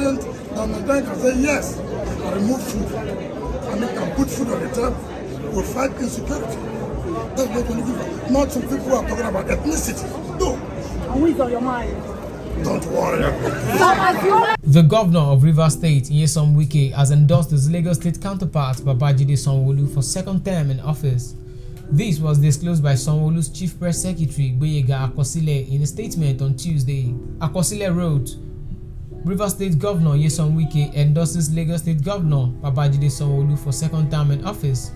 president that Nigeria can say yes, and remove food, and it can put food on the table, will fight insecurity. That's what we give. Not some people who are talking about ethnicity. No. And who is on your mind? Don't worry. The governor of Rivers State, Nyesom Wike, has endorsed his Lagos State counterpart, Babajide Sanwo-Olu, for second term in office. This was disclosed by Sanwo-Olu's chief press secretary, Gboyega Akosile, in a statement on Tuesday. Akosile wrote, Rivers State Governor Nyesom Wike endorses Lagos State Governor Babajide Sanwo-Olu for second term in office.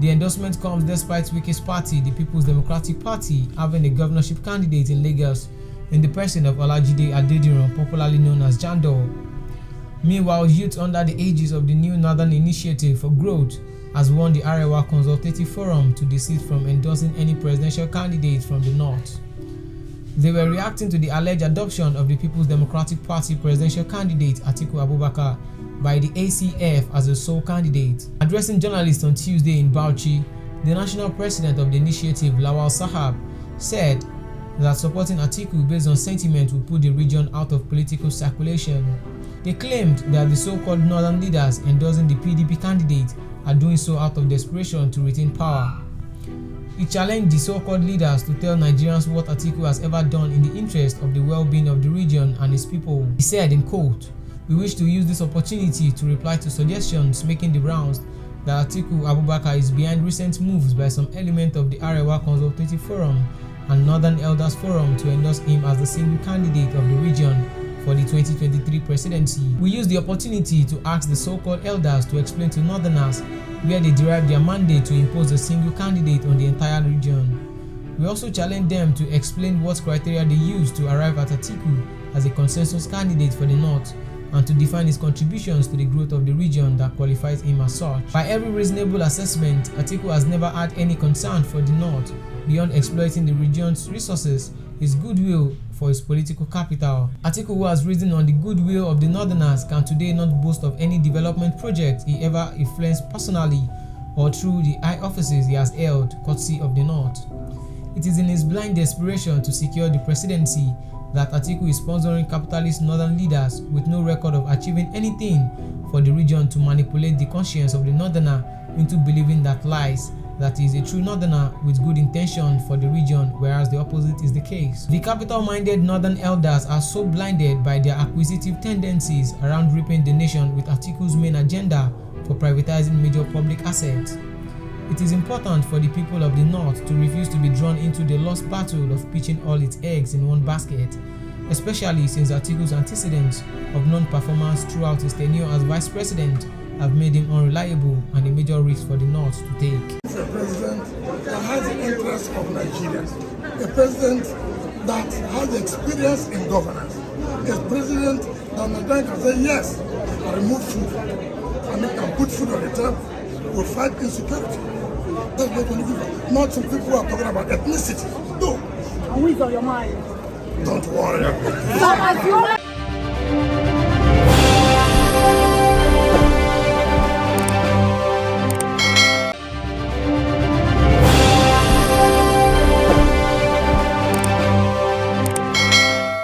The endorsement comes despite Wike's party, the People's Democratic Party, having a governorship candidate in Lagos in the person of Olajide Adediran, popularly known as Jandor. Meanwhile, youth under the aegis of the New Northern Initiative for Growth has won the Arewa Consultative Forum to desist from endorsing any presidential candidate from the north. They were reacting to the alleged adoption of the People's Democratic Party presidential candidate Atiku Abubakar by the ACF as a sole candidate. Addressing journalists on Tuesday in Bauchi, the national president of the initiative, Lawal Sahab, said that supporting Atiku based on sentiment would put the region out of political circulation. They claimed that the so-called northern leaders endorsing the PDP candidate are doing so out of desperation to retain power. He challenged the so-called leaders to tell Nigerians what Atiku has ever done in the interest of the well-being of the region and its people. He said, in quote, "We wish to use this opportunity to reply to suggestions making the rounds that Atiku Abubakar is behind recent moves by some element of the Arewa Consultative Forum and Northern Elders Forum to endorse him as the single candidate of the region for the 2023 presidency. We use the opportunity to ask the so-called elders to explain to Northerners where they derive their mandate to impose a single candidate on the entire region. We also challenge them to explain what criteria they use to arrive at Atiku as a consensus candidate for the North and to define his contributions to the growth of the region that qualifies him as such. By every reasonable assessment, Atiku has never had any concern for the North beyond exploiting the region's resources, his goodwill for his political capital. Atiku, who has risen on the goodwill of the Northerners, can today not boast of any development project he ever influenced personally or through the high offices he has held, courtesy of the North. It is in his blind desperation to secure the presidency that Atiku is sponsoring capitalist northern leaders with no record of achieving anything for the region to manipulate the conscience of the northerner into believing that lies, that he is a true northerner with good intention for the region, whereas the opposite is the case. The capital-minded northern elders are so blinded by their acquisitive tendencies around ripping the nation with Atiku's main agenda for privatizing major public assets. It is important for the people of the North to refuse to be drawn into the lost battle of pitching all its eggs in one basket, especially since Atiku's antecedents of non-performance throughout his tenure as vice president have made him unreliable and a major risk for the North to take. It's a president that has the interests of Nigeria, a president that has experience in governance, a president that Nigeria can say yes, and remove food, and it can put food on the table, will fight insecurity. That's what we give. Not some people who are talking about ethnicity. No. And who is on your mind? Don't worry.